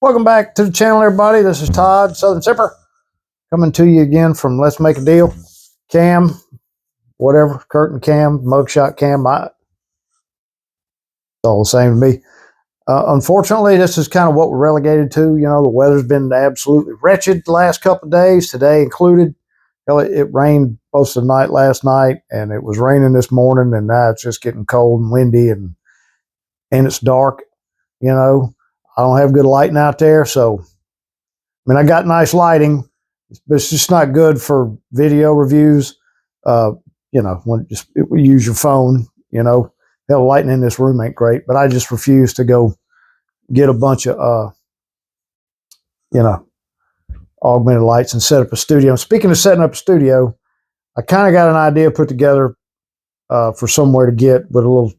Welcome back to the channel, everybody. This is Todd, Southern Sipper, coming to you again from Let's Make a Deal. Cam, whatever, curtain cam, mugshot cam, it's all the same to me. Unfortunately, this is kind of what we're relegated to. You know, the weather's been absolutely wretched the last couple of days, today included. It rained most of the night last night, and it was raining this morning, and now it's just getting cold and windy, and it's dark, you know. I don't have good lighting out there, so I mean, I got nice lighting, but it's just not good for video reviews. You know, when we use your phone, you know, the lighting in this room ain't great, but I just refuse to go get a bunch of, you know, augmented lights and set up a studio. Speaking of setting up a studio, I kind of got an idea put together for somewhere to get with a little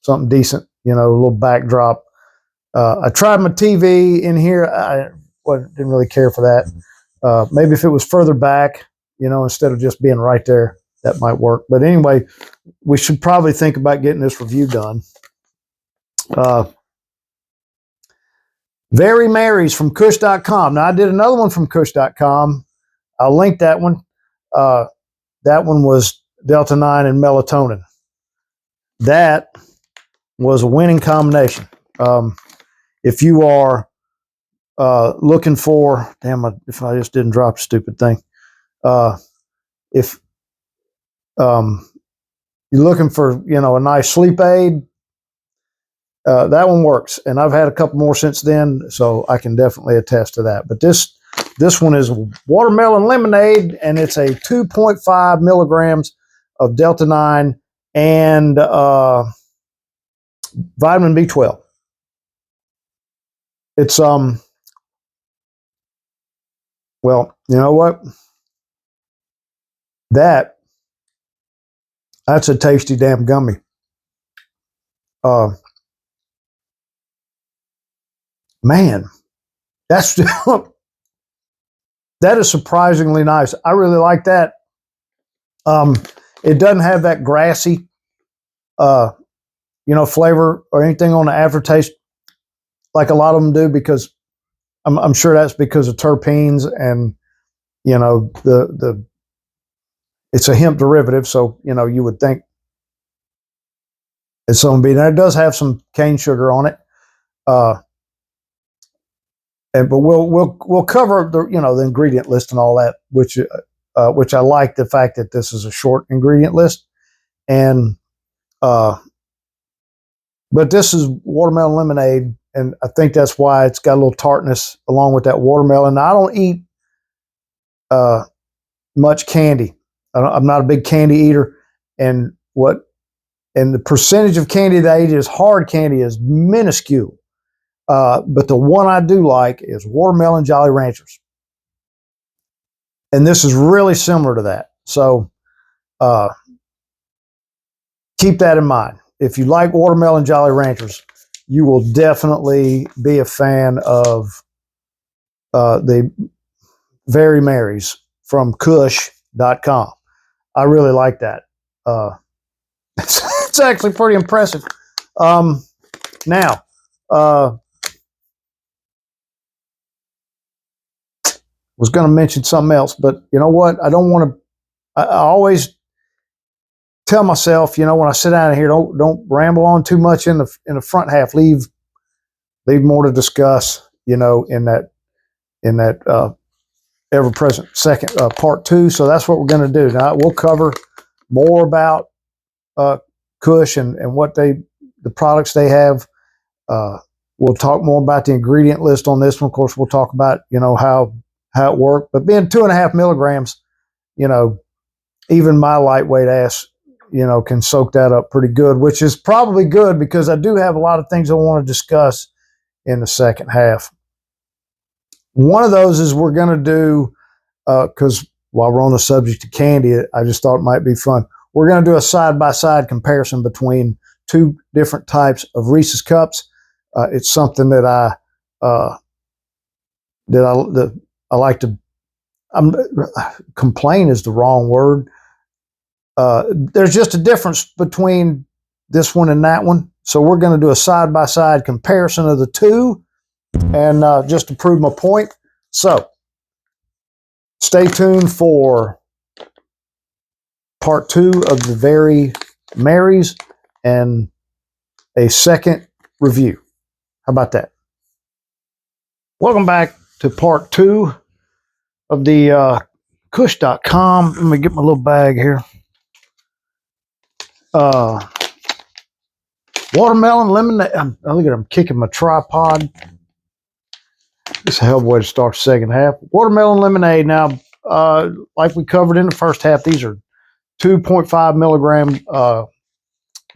something decent, you know, a little backdrop. I tried my TV in here. I didn't really care for that. Maybe if it was further back, you know, instead of just being right there, that might work. But anyway, we should probably think about getting this review done. Very Merry's from Kush.com. Now, I did another one from Kush.com. I'll link that one. That one was Delta 9 and melatonin. That was a winning combination. If you are looking for, if I just didn't drop a stupid thing. If you're looking for, you know, a nice sleep aid, that one works. And I've had a couple more since then, so I can definitely attest to that. But this one is watermelon lemonade, and it's a 2.5 milligrams of Delta 9 and vitamin B12. It's well, you know what? That's a tasty damn gummy. Man, that is surprisingly nice. I really like that. It doesn't have that grassy, you know, flavor or anything on the aftertaste like a lot of them do, because I'm sure that's because of terpenes and, you know, it's a hemp derivative, so, you know, you would think it's something being. Now, it does have some cane sugar on it, but we'll cover the, you know, the ingredient list and all that, which I like the fact that this is a short ingredient list, and but this is watermelon lemonade. And I think that's why it's got a little tartness along with that watermelon. Now, I don't eat much candy. I'm not a big candy eater. And the percentage of candy that I eat is hard candy is minuscule. But the one I do like is watermelon Jolly Ranchers. And this is really similar to that. So keep that in mind. If you like watermelon Jolly Ranchers, you will definitely be a fan of the Very Merry's from Kush.com. I really like that. It's actually pretty impressive. Now, was going to mention something else, but you know what? I don't want to. I always tell myself, you know, when I sit down here, don't ramble on too much in the front half. Leave more to discuss, you know, in that ever-present second part 2. So that's what we're going to do. Now we'll cover more about Kush and what the products they have. We'll talk more about the ingredient list on this one. Of course, we'll talk about, you know, how it worked. But being 2.5 milligrams, you know, even my lightweight ass, you know, can soak that up pretty good, which is probably good because I do have a lot of things I want to discuss in the second half. One of those is we're going to do, because while we're on the subject of candy, I just thought it might be fun. We're going to do a side-by-side comparison between two different types of Reese's cups. It's something that I like to. Complain is the wrong word. There's just a difference between this one and that one. So we're going to do a side-by-side comparison of the two And just to prove my point, so stay tuned for part 2 of the Very Marys and a second review. How about that? Welcome back to part 2 of the Kush.com. Let me get my little bag here. Watermelon lemonade. Look at I'm kicking my tripod. This is a hell of a way to start the second half. Watermelon lemonade. Now, like we covered in the first half, these are 2.5 milligram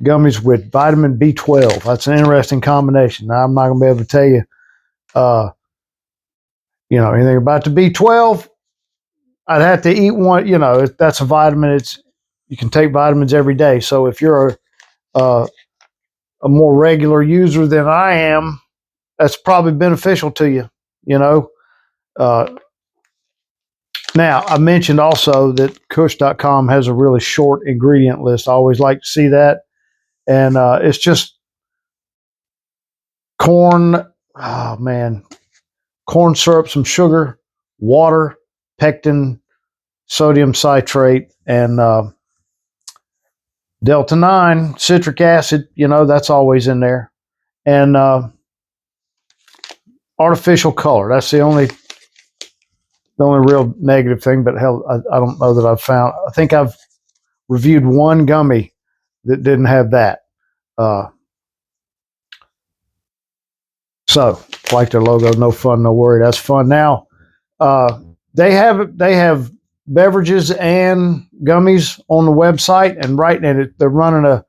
gummies with vitamin B12. That's an interesting combination. Now, I'm not going to be able to tell you, anything about the B12. I'd have to eat one. That's a vitamin. You can take vitamins every day. So if you're a more regular user than I am, that's probably beneficial to you. Now, I mentioned also that Kush.com has a really short ingredient list. I always like to see that. And it's just corn, corn syrup, some sugar, water, pectin, sodium citrate, and Delta 9, citric acid, that's always in there. And artificial color. That's the only real negative thing, but hell, I don't know that I've found. I think I've reviewed one gummy that didn't have that. So, like their logo, no fun, no worry. That's fun. Now, they have beverages and gummies on the website, and they're running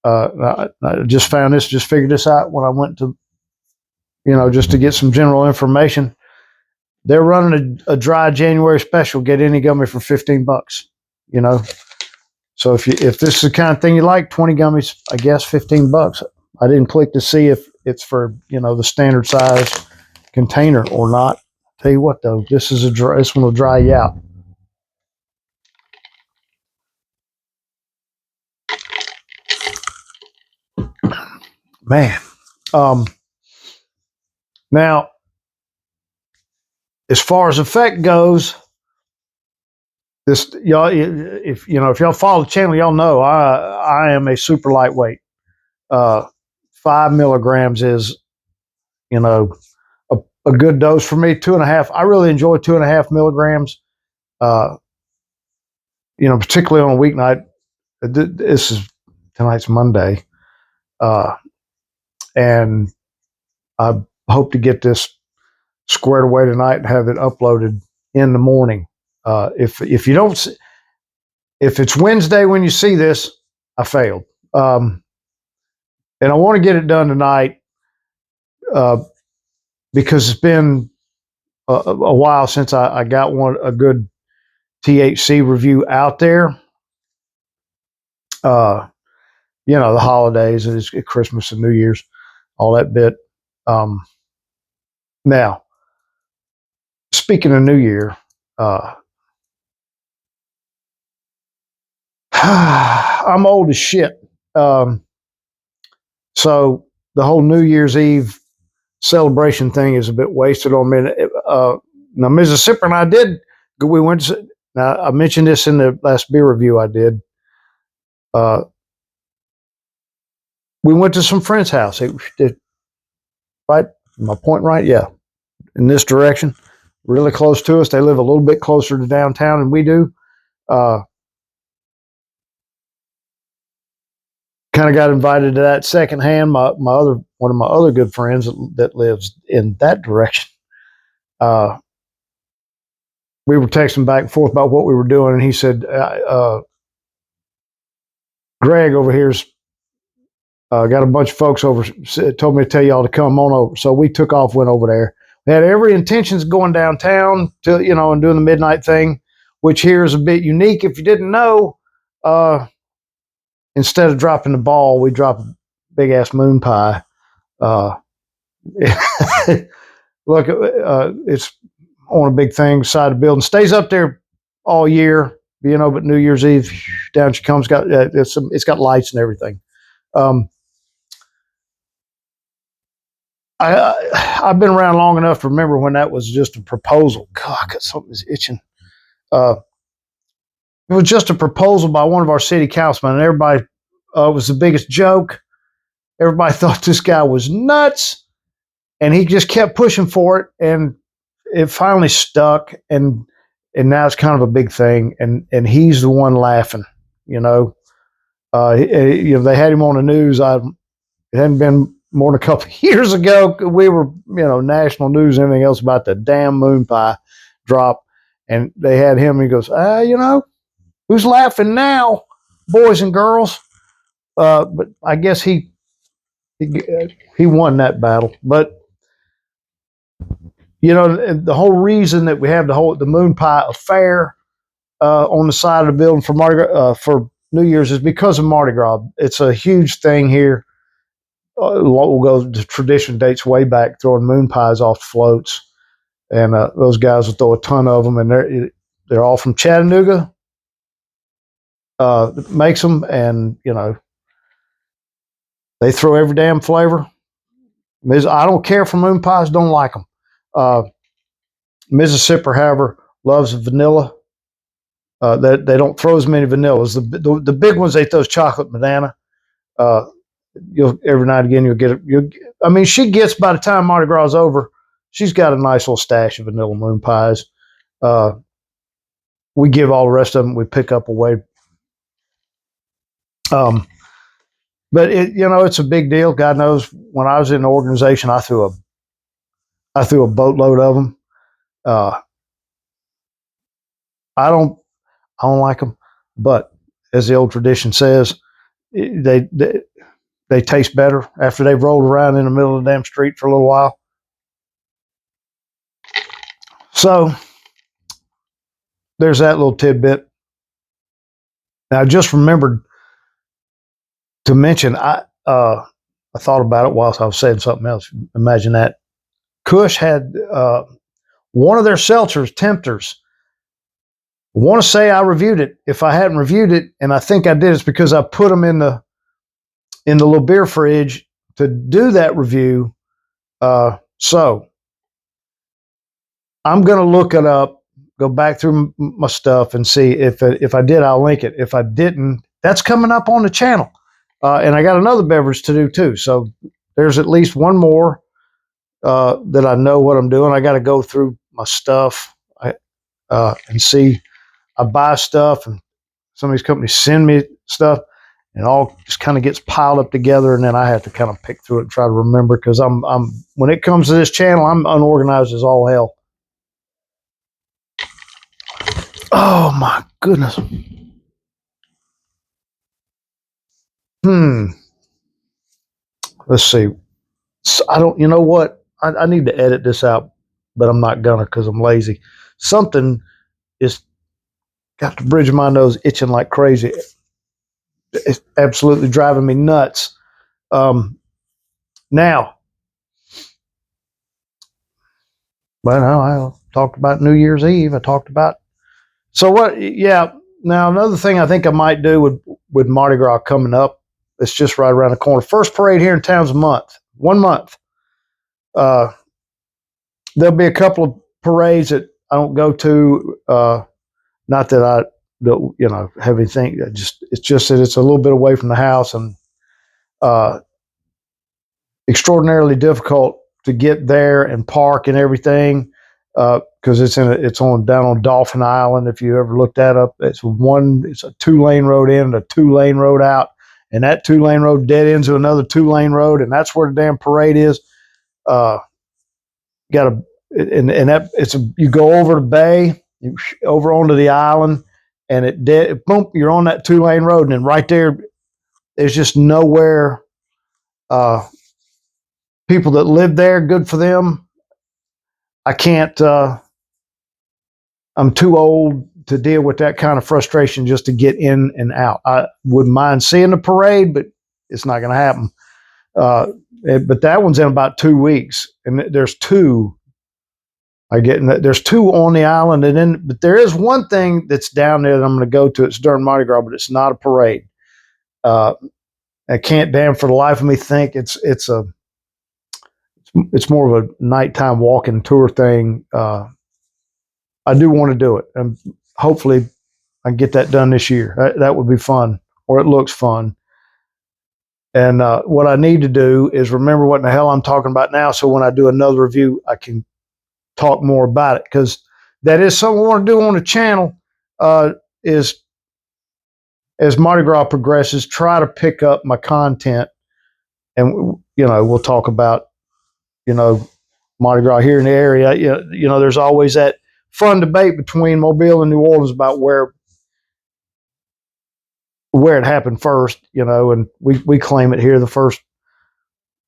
I just found this, just figured this out when I went to, just to get some general information. They're running a dry January special. Get any gummy for $15. So if this is the kind of thing you like, 20 gummies, I guess $15. I didn't click to see if it's for the standard size container or not. Tell you what though, this one will dry you out. Man. Now, as far as effect goes, this y'all, if y'all follow the channel, y'all know I am a super lightweight. 5 milligrams is a good dose for me. 2.5. I really enjoy 2.5 milligrams. Particularly on a weeknight. Tonight's Monday, and I hope to get this squared away tonight and have it uploaded in the morning. If it's Wednesday when you see this, I failed. And I want to get it done tonight because it's been a while since I got a good THC review out there. The holidays, and it's Christmas and New Year's, all that bit. Now, speaking of New Year, I'm old as shit. So the whole New Year's Eve celebration thing is a bit wasted on me. Now, Mississippi and I now I mentioned this in the last beer review I did. We went to some friend's house. Right? My point right? Yeah. In this direction. Really close to us. They live a little bit closer to downtown than we do. Kind of got invited to that secondhand. One of my other good friends that lives in that direction. We were texting back and forth about what we were doing, and he said, Greg over here's got a bunch of folks over, told me to tell y'all to come on over. So we took off, went over there. We had every intentions going downtown to, and doing the midnight thing, which here is a bit unique. If you didn't know, instead of dropping the ball, we drop a big ass moon pie. Look, it's on a big thing side of the building. Stays up there all year, but New Year's Eve, down she comes. It's got lights and everything. I've been around long enough to remember when that was just a proposal. God, something's itching. Uh, it was just a proposal by one of our city councilmen, and everybody it was the biggest joke. Everybody thought this guy was nuts, and he just kept pushing for it, and it finally stuck, and now it's kind of a big thing, and he's the one laughing. You know, they had him on the news. It hadn't been more than a couple of years ago. We were, national news and everything else about the damn moon pie drop, and they had him. And he goes, who's laughing now, boys and girls? But I guess he won that battle. But the whole reason that we have the moon pie affair on the side of the building for Mardi Gras, for New Year's is because of Mardi Gras. It's a huge thing here. We'll go to tradition dates way back, throwing moon pies off the floats, and those guys will throw a ton of them, and they're all from Chattanooga. Makes them, and they throw every damn flavor. I don't care for moon pies, don't like them. Mississippi, however, loves vanilla. They don't throw as many vanillas. The big ones, they throw chocolate banana. You'll every now and again you'll get it. She gets, by the time Mardi Gras is over, she's got a nice little stash of vanilla moon pies. We give all the rest of them. We pick up away. But it's a big deal. God knows, when I was in the organization, I threw a boatload of them. I don't like them, but as the old tradition says, they taste better after they've rolled around in the middle of the damn street for a little while. So there's that little tidbit. Now, I just remembered to mention, I thought about it whilst I was saying something else. Imagine that. Kush had one of their seltzers, Tempters. I want to say I reviewed it. If I hadn't reviewed it, and I think I did, it's because I put them in the little beer fridge to do that review. So I'm going to look it up, go back through my stuff, and see if I did, I'll link it. If I didn't, that's coming up on the channel. And I got another beverage to do too. So there's at least one more that I know what I'm doing. I got to go through my stuff and see. I buy stuff, and some of these companies send me stuff, and it all just kind of gets piled up together, and then I have to kind of pick through it and try to remember, because I'm when it comes to this channel, I'm unorganized as all hell. Oh my goodness. Let's see. So I don't. You know what? I need to edit this out, but I'm not gonna, because I'm lazy. Something is got the bridge of my nose itching like crazy. It's absolutely driving me nuts. Now, I talked about New Year's Eve. I talked about, so what? Yeah. Now, another thing I think I might do with Mardi Gras coming up, it's just right around the corner. First parade here in town's a month. 1 month. There'll be a couple of parades that I don't go to. Not that I don't, have anything. It's just that it's a little bit away from the house, and extraordinarily difficult to get there and park and everything, because it's down on Dolphin Island. If you ever looked that up, it's a 2-lane road in and a 2-lane road out, and that 2-lane road dead ends to another 2-lane road, and that's where the damn parade is. You go over the bay, over onto the island, and boom, you're on that 2-lane road, and then right there's just nowhere. People that live there, good for them. I can't. I'm too old to deal with that kind of frustration just to get in and out. I wouldn't mind seeing the parade, but it's not going to happen. But that one's in about 2 weeks, and there's two. There's two on the island, but there is one thing that's down there that I'm going to go to. It's during Mardi Gras, but it's not a parade. I can't damn for the life of me think it's it's more of a nighttime walking tour thing. I do want to do it, and hopefully I can get that done this year. That would be fun, or it looks fun. And what I need to do is remember what in the hell I'm talking about now, so when I do another review, I can talk more about it, because that is something I want to do on the channel. Is as Mardi Gras progresses, try to pick up my content, and we'll talk about Mardi Gras here in the area. There's always that fun debate between Mobile and New Orleans about where it happened first, and we claim it here. The first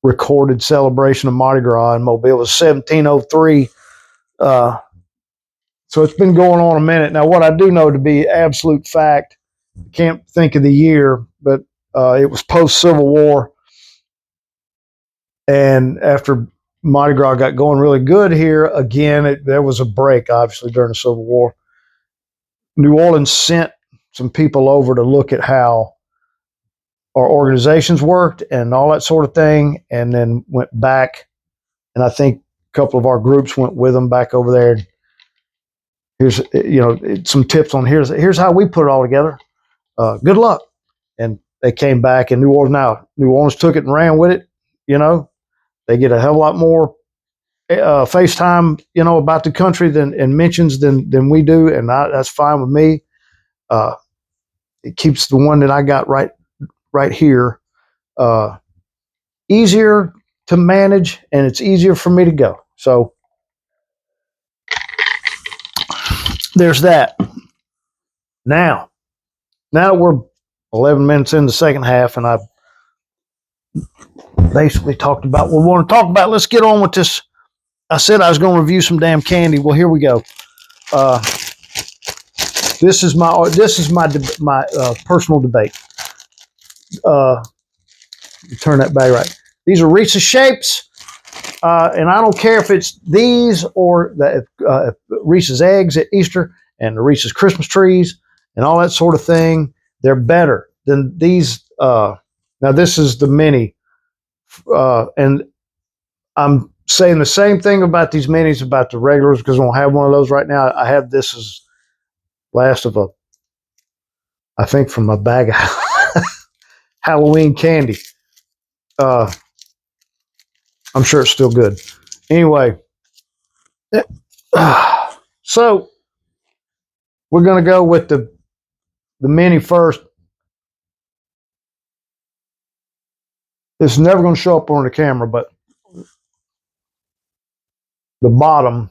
recorded celebration of Mardi Gras in Mobile was 1703. So it's been going on a minute. Now, what I do know to be absolute fact, I can't think of the year, but it was post-Civil War. And after Mardi Gras got going really good here, again, there was a break, obviously, during the Civil War. New Orleans sent some people over to look at how our organizations worked and all that sort of thing, and then went back. And I think a couple of our groups went with them back over there. Here's some tips on here's how we put it all together. Good luck. And they came back, and New Orleans took it and ran with it. They get a hell of a lot more FaceTime, about the country and mentions than we do, and that's fine with me. It keeps the one that I got right here easier to manage, and it's easier for me to go. So there's that. Now that we're 11 minutes in the second half, and I've basically talked about what we want to talk about, let's get on with this. I said I was going to review some damn candy. Well, here we go. This is my personal debate. Turn that bag right. These are Reese's shapes, and I don't care if it's these or the Reese's eggs at Easter and the Reese's Christmas trees and all that sort of thing. They're better than these. Now this is the mini, and I'm saying the same thing about these minis about the regulars, because I don't have one of those right now. I have this as last of I think from a bag of Halloween candy. I'm sure it's still good. Anyway, so we're going to go with the mini first. This is never going to show up on the camera, but the bottom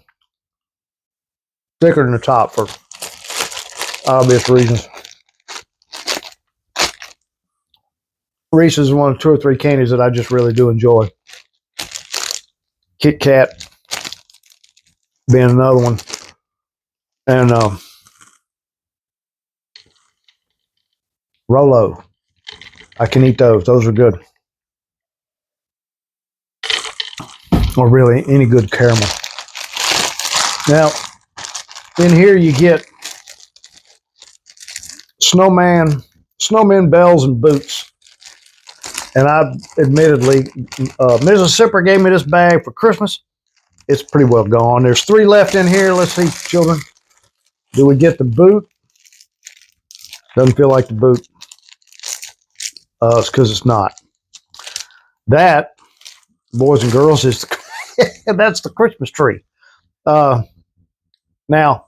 thicker than the top for obvious reasons. Reese's is one of 2 or 3 candies that I just really do enjoy. Kit Kat being another one. And Rolo. I can eat those. Those are good. Or really any good caramel. Now, in here you get snowman bells and boots. And I admittedly, Mrs. Sipper gave me this bag for Christmas. It's pretty well gone. There's 3 left in here. Let's see, children. Do we get the boot? Doesn't feel like the boot. It's because it's not. That, boys and girls, is that's the Christmas tree. Now,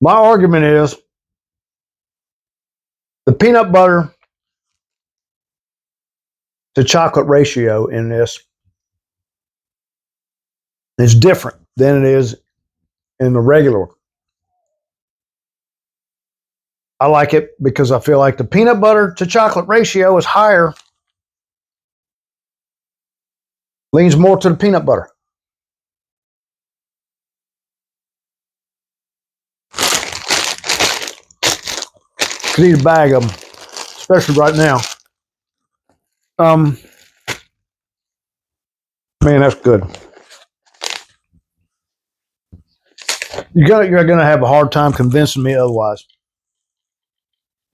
my argument is the peanut butter to chocolate ratio in this is different than it is in the regular one. I like it because I feel like the peanut butter to chocolate ratio is higher, leans more to the peanut butter. Could eat a bag of them, especially right now. Man, that's good. You're gonna have a hard time convincing me otherwise.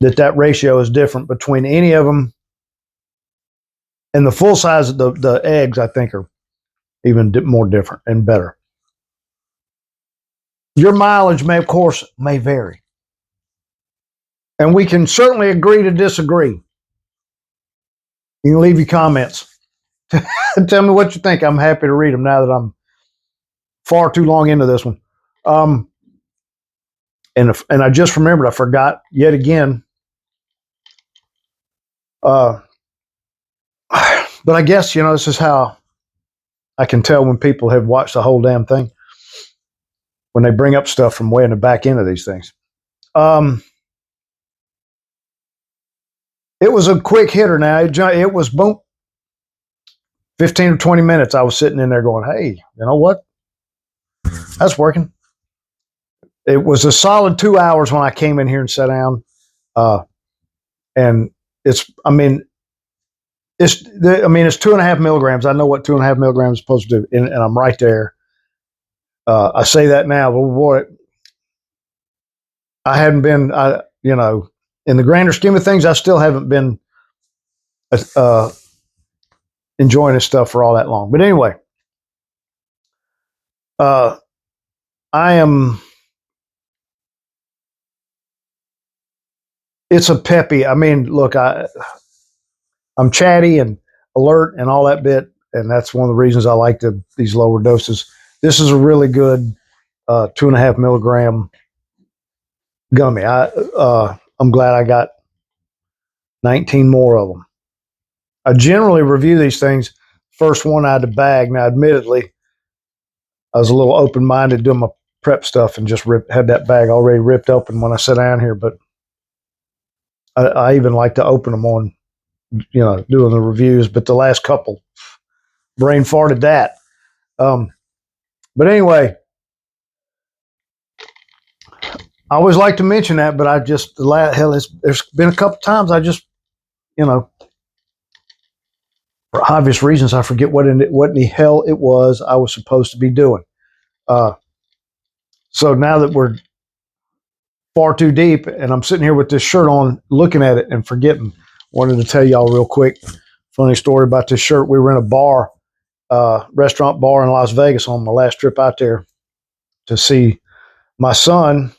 That ratio is different between any of them, and the full size of the eggs, I think, are even more different and better. Your mileage may, of course, may vary. And we can certainly agree to disagree. You can leave your comments. Tell me what you think. I'm happy to read them now that I'm far too long into this one. And I just remembered, I forgot yet again. But I guess, this is how I can tell when people have watched the whole damn thing, when they bring up stuff from way in the back end of these things. It was a quick hitter now. It was boom. 15 or 20 minutes, I was sitting in there going, hey, you know what? That's working. It was a solid 2 hours when I came in here and sat down. And it's 2.5 milligrams. I know what 2.5 milligrams is supposed to do, and I'm right there. I say that now, but boy, I hadn't been, in the grander scheme of things, I still haven't been enjoying this stuff for all that long. But anyway, it's a peppy. Look, I'm chatty and alert and all that bit, and that's one of the reasons I like these lower doses. This is a really good 2.5 milligram gummy. I'm glad I got 19 more of them. I generally review these things first one out of the bag. Now, admittedly, I was a little open-minded doing my prep stuff and just had that bag already ripped open when I sat down here, but I even like to open them on, doing the reviews, but the last couple, brain farted that. But anyway, I always like to mention that, but there's been a couple times I just, for obvious reasons, I forget what in the hell it was I was supposed to be doing. So now that we're far too deep, and I'm sitting here with this shirt on, looking at it and forgetting, wanted to tell y'all real quick, funny story about this shirt. We were in a restaurant bar in Las Vegas on my last trip out there to see my son,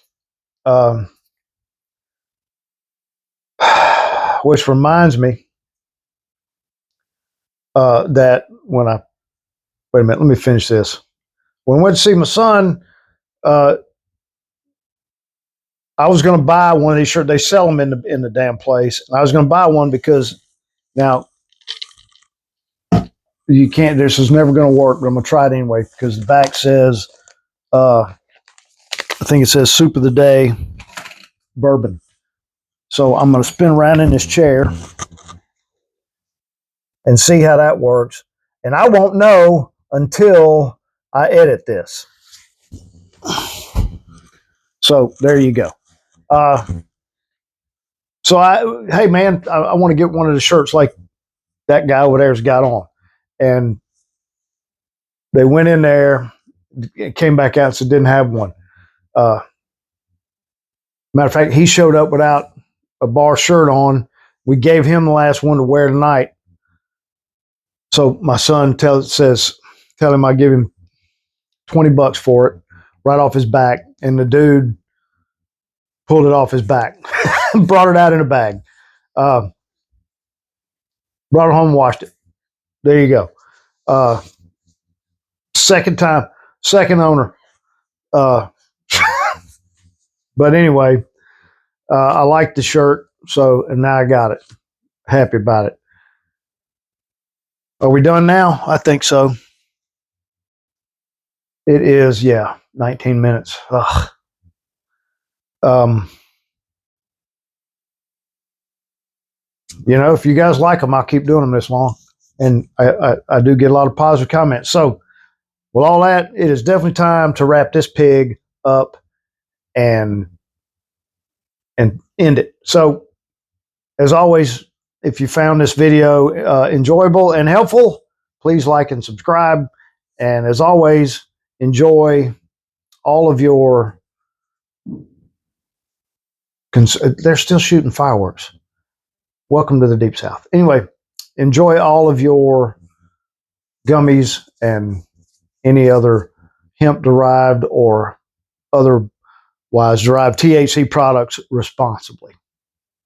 which reminds me that wait a minute, let me finish this. When I went to see my son, I was going to buy one of these shirts. They sell them in the damn place. And I was going to buy one because now you can't. This is never going to work, but I'm going to try it anyway because the back says, I think it says "Soup of the Day, Bourbon." So I'm going to spin around in this chair and see how that works. And I won't know until I edit this. So there you go. Hey man, I want to get one of the shirts like that guy over there's got on. And they went in there, came back out, so didn't have one. Matter of fact, he showed up without a bar shirt on. We gave him the last one to wear tonight. So my son tell him I give him $20 for it, right off his back. And the dude pulled it off his back, brought it out in a bag, brought it home, washed it. There you go. Second owner. But anyway, I like the shirt, and now I got it. Happy about it. Are we done now? I think so. It is, 19 minutes. Ugh. If you guys like them, I'll keep doing them this long. And I do get a lot of positive comments. So, with all that, it is definitely time to wrap this pig up and end it. So, as always, if you found this video enjoyable and helpful, please like and subscribe. And as always, enjoy all of your... They're still shooting fireworks. Welcome to the Deep South. Anyway, enjoy all of your gummies and any other hemp derived or otherwise derived THC products responsibly.